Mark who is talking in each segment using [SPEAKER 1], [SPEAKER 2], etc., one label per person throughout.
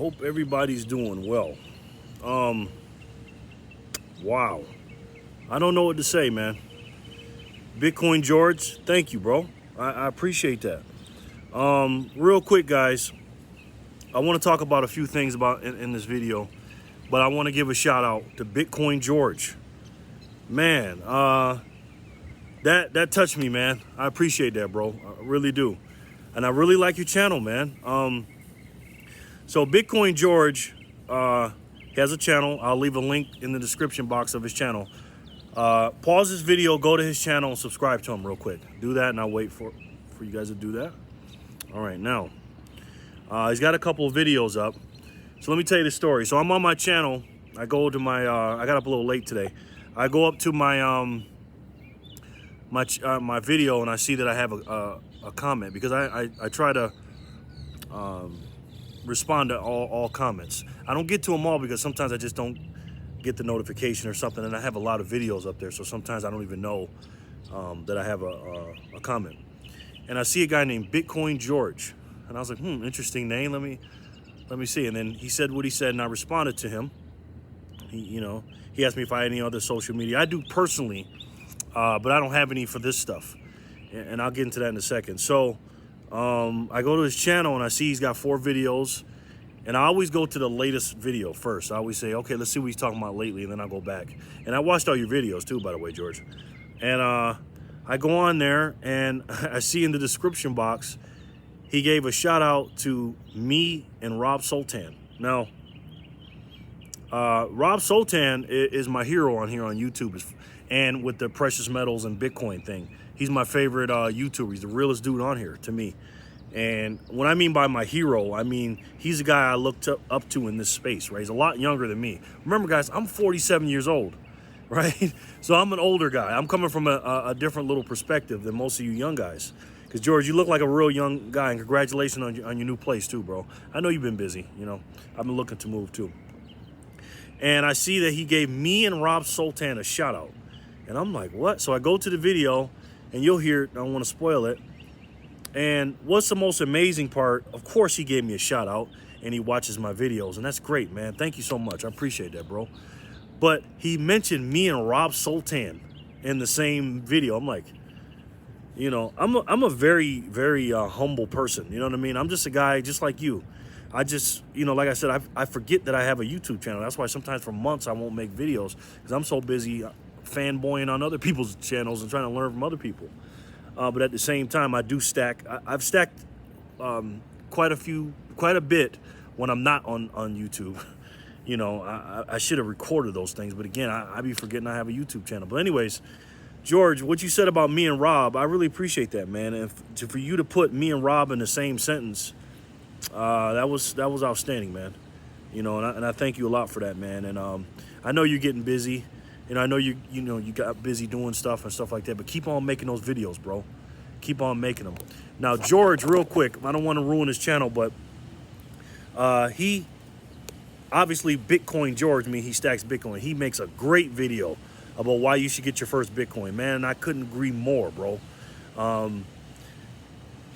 [SPEAKER 1] Hope everybody's doing well. Wow. I don't know what to say, man. Bitcoin George, thank you, bro. I appreciate that. Real quick, guys, I want to talk about a few things in this video, but I want to give a shout out to Bitcoin George. Man, that touched me, man. I appreciate that, bro. I really do. And I really like your channel, man. So Bitcoin George has a channel. I'll leave a link in the description box of his channel. Pause this video, go to his channel, and subscribe to him real quick. Do that, and I'll wait for you guys to do that. All right, now, he's got a couple of videos up. So let me tell you the story. So I'm on my channel. I go to my, I got up a little late today. I go up to my my video, and I see that I have a comment, because I try to respond to all comments. I don't get to them all because sometimes I just don't get the notification or something, and I have a lot of videos up there, so sometimes I don't even know that I have a comment. And I see a guy named Bitcoin George, and I was like, interesting name. Let me see. And then he said what he said, and I responded to him. He asked me if I had any other social media. I do personally, but I don't have any for this stuff, and I'll get into that in a second. So I go to his channel, and I see he's got 4 videos, and I always go to the latest video first. I always say, okay, let's see what he's talking about lately, and then I'll go back. And I watched all your videos too, by the way, George. And I go on there, and I see in the description box, he gave a shout out to me and Rob Sultan. Now, Rob Sultan is my hero on here on YouTube, and with the precious metals and Bitcoin thing. He's my favorite YouTuber. He's the realest dude on here to me. And what I mean by my hero, I mean he's a guy I looked up to in this space, right? He's a lot younger than me. Remember, guys, I'm 47 years old, right? So I'm an older guy. I'm coming from a different little perspective than most of you young guys. Because, George, you look like a real young guy, and congratulations on your new place too, bro. I know you've been busy, I've been looking to move too. And I see that he gave me and Rob Sultan a shout out. And I'm like, what? So I go to the video, and you'll hear it. I don't want to spoil it. And what's the most amazing part? Of course, he gave me a shout out, and he watches my videos, and that's great, man. Thank you so much. I appreciate that, bro. But he mentioned me and Rob Sultan in the same video. I'm like, I'm a very, very humble person. You know what I mean? I'm just a guy just like you. I just, like I said, I forget that I have a YouTube channel. That's why sometimes for months I won't make videos, because I'm so busy fanboying on other people's channels and trying to learn from other people. But at the same time, I do stack. I've stacked quite a bit when I'm not on YouTube. I should have recorded those things, but again, I be forgetting I have a YouTube channel. But anyways, George, what you said about me and Rob, I really appreciate that, man. And for you to put me and Rob in the same sentence, that was outstanding, man. And I thank you a lot for that, man. And I know you're getting busy. I know you got busy doing stuff and stuff like that, but keep on making those videos, bro. Keep on making them. Now, George, real quick, I don't want to ruin his channel, but he obviously Bitcoin George, he stacks Bitcoin. He makes a great video about why you should get your first Bitcoin, man. And I couldn't agree more, bro.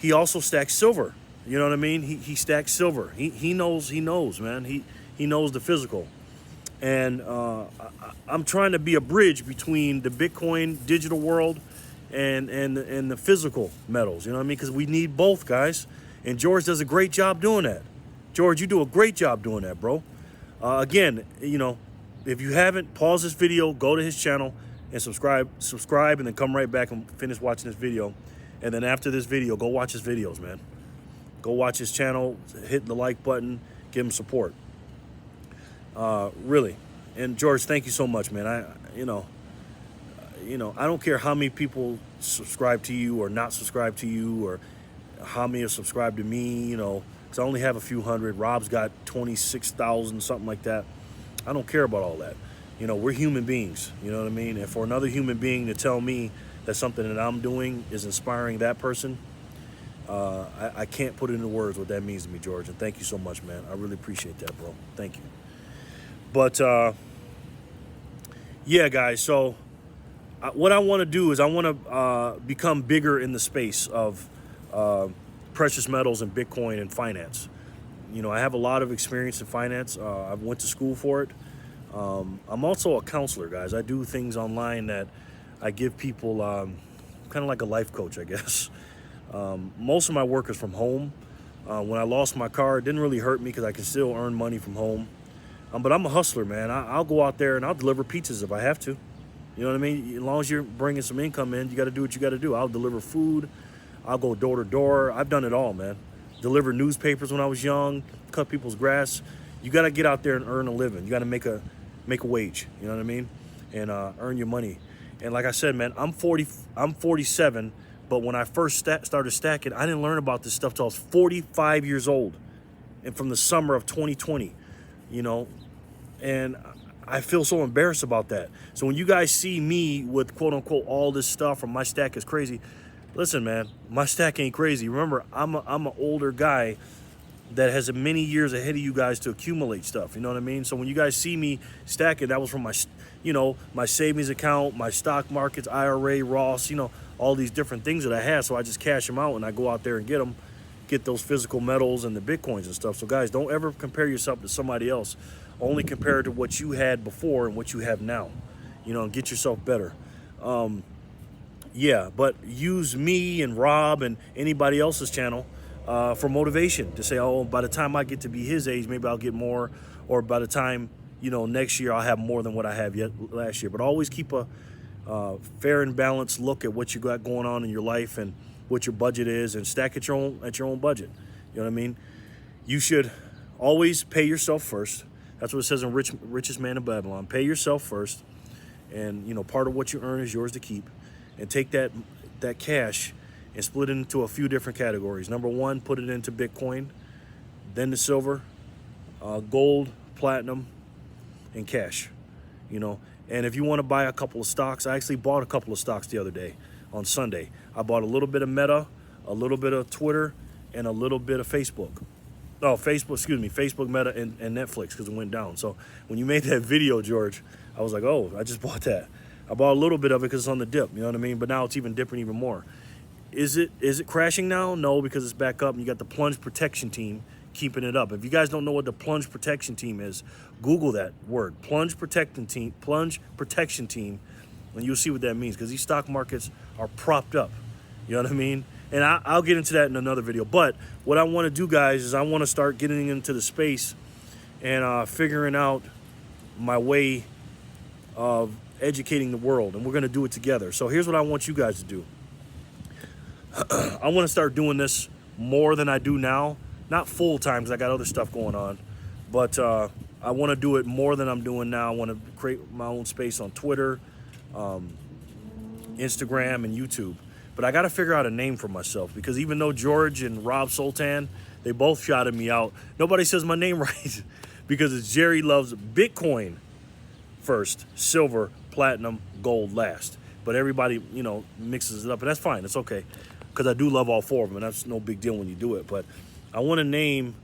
[SPEAKER 1] He also stacks silver. You know what I mean? He stacks silver. He knows, man. He knows the physical. And I'm trying to be a bridge between the Bitcoin digital world and the physical metals. You know what I mean? Because we need both, guys. And George does a great job doing that. George, you do a great job doing that, bro. Again, if you haven't, pause this video, go to his channel, and subscribe, and then come right back and finish watching this video. And then after this video, go watch his videos, man. Go watch his channel, hit the like button, give him support. Really. And George, thank you so much, man. I don't care how many people subscribe to you or not subscribe to you, or how many are subscribed to me, because I only have a few hundred. Rob's got 26,000, something like that. I don't care about all that. We're human beings, you know what I mean? And for another human being to tell me that something that I'm doing is inspiring that person, I can't put into words what that means to me, George. And thank you so much, man. I really appreciate that, bro. Thank you. But yeah, guys, so what I want to do is I want to become bigger in the space of precious metals and Bitcoin and finance. You know, I have a lot of experience in finance. I went to school for it. I'm also a counselor, guys. I do things online that I give people, kind of like a life coach, I guess. Most of my work is from home. When I lost my car, it didn't really hurt me because I can still earn money from home. But I'm a hustler, man. I'll go out there and I'll deliver pizzas if I have to. You know what I mean? As long as you're bringing some income in, you got to do what you got to do. I'll deliver food. I'll go door to door. I've done it all, man. Deliver newspapers when I was young, cut people's grass. You got to get out there and earn a living. You got to make a wage. You know what I mean? And earn your money. And like I said, man, I'm 47. But when I first started stacking, I didn't learn about this stuff till I was 45 years old, and from the summer of 2020. You know, and I feel so embarrassed about that. So when you guys see me with quote unquote all this stuff or my stack is crazy, listen, man, my stack ain't crazy. Remember, I'm an older guy that has many years ahead of you guys to accumulate stuff. You know what I mean? So when you guys see me stacking, that was from my, you know, my savings account, my stock markets, IRA, Ross, you know, all these different things that I had. So I just cash them out and I go out there and get them, get those physical metals and the Bitcoins and stuff. So guys, don't ever compare yourself to somebody else. Only compare it to what you had before and what you have now, you know, and get yourself better. Yeah, but use me and Rob and anybody else's channel for motivation to say, oh, by the time I get to be his age, maybe I'll get more, or by the time, you know, next year I'll have more than what I have yet last year. But always keep a fair and balanced look at what you got going on in your life and what your budget is, and stack at your own budget. You know what I mean? You should always pay yourself first. That's what it says in Richest Man in Babylon. Pay yourself first, and you know, part of what you earn is yours to keep. And take that cash and split it into a few different categories. Number one, put it into Bitcoin, then the silver, gold, platinum, and cash. You know, and if you want to buy a couple of stocks, I actually bought a couple of stocks the other day on Sunday. I bought a little bit of Meta, a little bit of Twitter, and a little bit of Facebook. Oh, Facebook, Meta, and Netflix, because it went down. So when you made that video, George, I was like, oh, I just bought that. I bought a little bit of it because it's on the dip, you know what I mean? But now it's even dipping even more. Is it crashing now? No, because it's back up, and you got the plunge protection team keeping it up. If you guys don't know what the plunge protection team is, Google that word, plunge protection team, and you'll see what that means, because these stock markets are propped up. You know what I mean? And I'll get into that in another video. But what I want to do, guys, is I want to start getting into the space and figuring out my way of educating the world, and we're going to do it together. So here's what I want you guys to do. I want to start doing this more than I do now. Not full time, because I got other stuff going on, but I want to do it more than I'm doing now. I want to create my own space on Twitter, Instagram, and YouTube. But I got to figure out a name for myself, because even though George and Rob Sultan, they both shouted me out, nobody says my name right, because it's Jerry Loves Bitcoin first, silver, platinum, gold last. But everybody, you know, mixes it up, and that's fine. It's okay, because I do love all four of them, and that's no big deal when you do it. But I want a name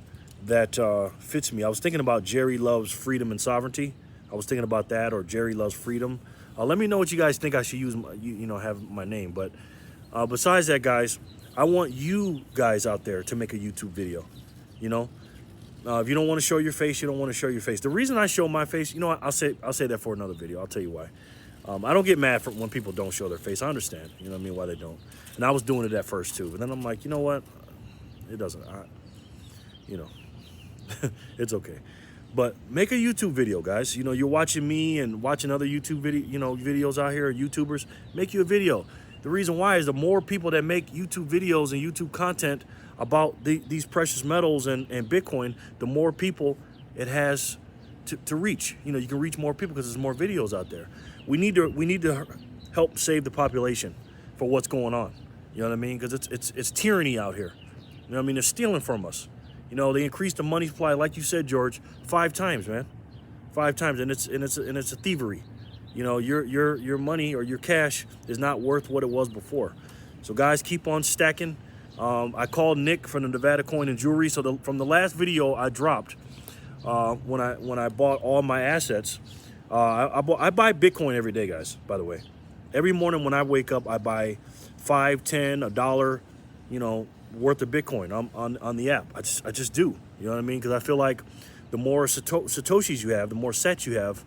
[SPEAKER 1] that fits me. I was thinking about Jerry Loves Freedom and Sovereignty. I was thinking about that, or Jerry Loves Freedom. Let me know what you guys think I should use, you know, have my name. But besides that, guys, I want you guys out there to make a YouTube video. You know, if you don't want to show your face, you don't want to show your face. The reason I show my face, you know what, I'll say that for another video. I'll tell you why. I don't get mad when people don't show their face. I understand, you know what I mean, why they don't. And I was doing it at first too. But then I'm like, you know what? It doesn't, you know, it's okay. But make a YouTube video, guys. You know, you're watching me and watching other YouTube videos out here, YouTubers. Make you a video. The reason why is the more people that make YouTube videos and YouTube content about these precious metals and Bitcoin, the more people it has to reach. You know, you can reach more people because there's more videos out there. We need to help save the population for what's going on. You know what I mean? Because it's tyranny out here. You know what I mean? They're stealing from us. You know, they increased the money supply, like you said, George, 5 times, man, 5 times, and it's a thievery. You know, your money or your cash is not worth what it was before. So guys, keep on stacking. I called Nick from the Nevada Coin and Jewelry. So from the last video I dropped, when I bought all my assets, I buy Bitcoin every day, guys. By the way, every morning when I wake up, I buy $5, $10, $1, you know, worth of Bitcoin on the app. I just do. You know what I mean? Because I feel like the more Satoshis you have, the more sets you have,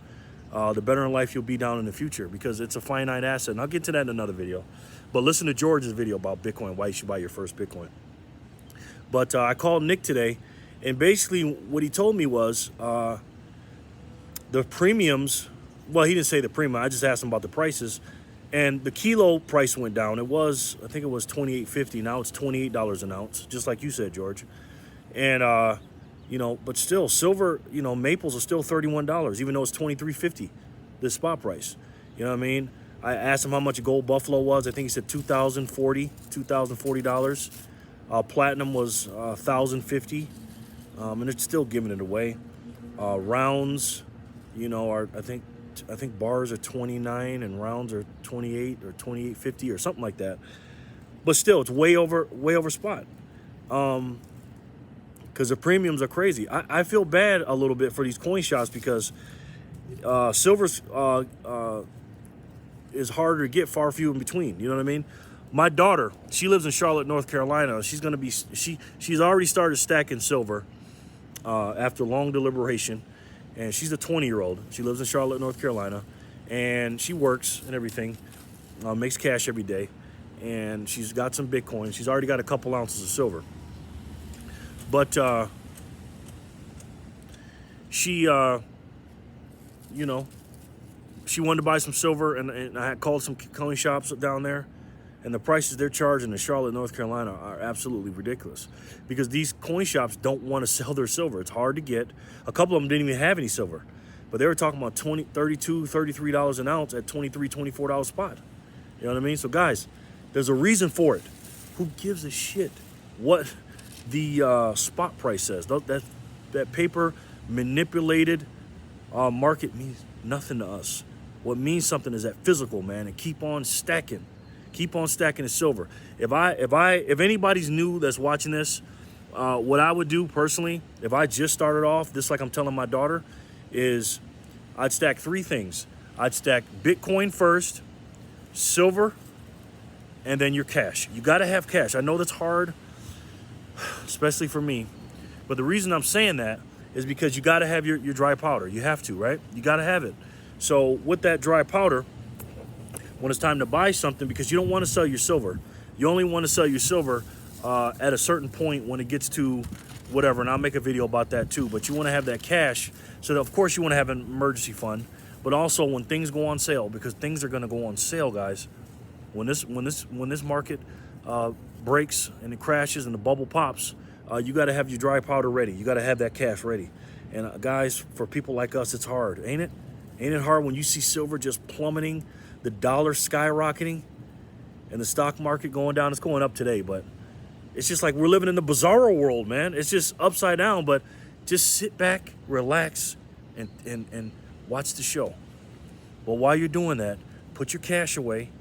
[SPEAKER 1] the better in life you'll be down in the future, because it's a finite asset. And I'll get to that in another video. But listen to George's video about Bitcoin, why you should buy your first Bitcoin. But I called Nick today, and basically what he told me was the premiums, well, he didn't say the premium. I just asked him about the prices. And the kilo price went down. It was, I think it was $28.50. Now it's $28 an ounce, just like you said, George. And, you know, but still, silver, you know, maples are still $31, even though it's $23.50, the spot price. You know what I mean? I asked him how much a gold buffalo was. I think he said $2,040. Platinum was $1,050, and it's still giving it away. Rounds, you know, are I think bars are 29 and rounds are 28 or 28.50 or something like that. But still, it's way over spot. Because the premiums are crazy. I feel bad a little bit for these coin shops, because silver's is harder to get, far few in between. You know what I mean? My daughter, she lives in Charlotte, North Carolina. She's already started stacking silver after long deliberation, and she's a 20-year-old. She lives in Charlotte, North Carolina, and she works and everything, makes cash every day, and she's got some Bitcoin. She's already got a couple ounces of silver, but she, you know, she wanted to buy some silver, and I had called some coin shops down there, and the prices they're charging in Charlotte, North Carolina are absolutely ridiculous, because these coin shops don't want to sell their silver. It's hard to get. A couple of them didn't even have any silver, but they were talking about $32, $33 an ounce at $23, $24 spot. You know what I mean? So guys, there's a reason for it. Who gives a shit what the spot price says? That paper manipulated market means nothing to us. What means something is that physical, man, and keep on stacking. Keep on stacking the silver. If anybody's new that's watching this, what I would do personally, if I just started off, just like I'm telling my daughter, is I'd stack three things. I'd stack Bitcoin first, silver, and then your cash. You got to have cash. I know that's hard, especially for me, but the reason I'm saying that is because you got to have your dry powder. You have to, right? You got to have it. So with that dry powder, when it's time to buy something, because you don't want to sell your silver. You only want to sell your silver at a certain point when it gets to whatever, and I'll make a video about that too. But you want to have that cash, so that, of course, you want to have an emergency fund, but also when things go on sale, because things are going to go on sale, guys. When this market breaks and it crashes and the bubble pops, you got to have your dry powder ready. You got to have that cash ready. And guys, for people like us, it's hard, ain't it? Ain't it hard when you see silver just plummeting, the dollar skyrocketing, and the stock market going down? It's going up today, but it's just like we're living in the bizarro world, man. It's just upside down. But just sit back, relax, and watch the show. But while you're doing that, put your cash away,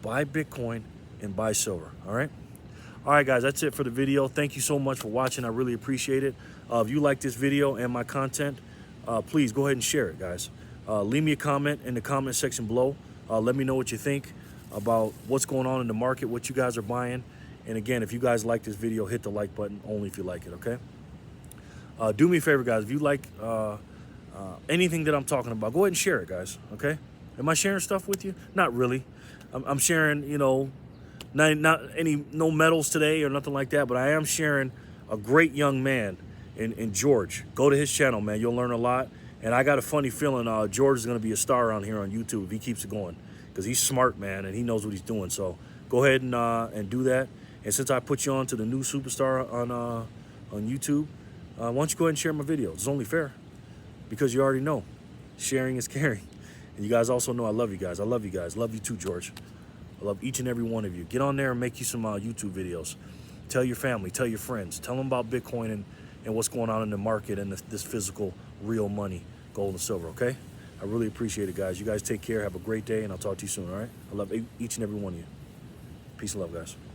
[SPEAKER 1] buy Bitcoin, and buy silver, all right? All right, guys, that's it for the video. Thank you so much for watching. I really appreciate it. If you like this video and my content, please go ahead and share it, guys. Leave me a comment in the comment section below. Let me know what you think about what's going on in the market, what you guys are buying. And again, if you guys like this video, hit the like button only if you like it, okay? Do me a favor, guys. If you like anything that I'm talking about, go ahead and share it, guys, okay? Am I sharing stuff with you? Not really. I'm sharing, you know, no medals today or nothing like that, but I am sharing a great young man in George. Go to his channel, man. You'll learn a lot. And I got a funny feeling George is going to be a star around here on YouTube if he keeps it going, because he's smart, man, and he knows what he's doing. So go ahead and do that. And since I put you on to the new superstar on YouTube, why don't you go ahead and share my videos? It's only fair, because you already know sharing is caring. And you guys also know I love you guys. I love you guys. Love you too, George. I love each and every one of you. Get on there and make you some YouTube videos. Tell your family, tell your friends, tell them about Bitcoin and what's going on in the market and this physical, real money, gold and silver, okay? I really appreciate it, guys. You guys take care. Have a great day, and I'll talk to you soon, all right? I love each and every one of you. Peace and love, guys.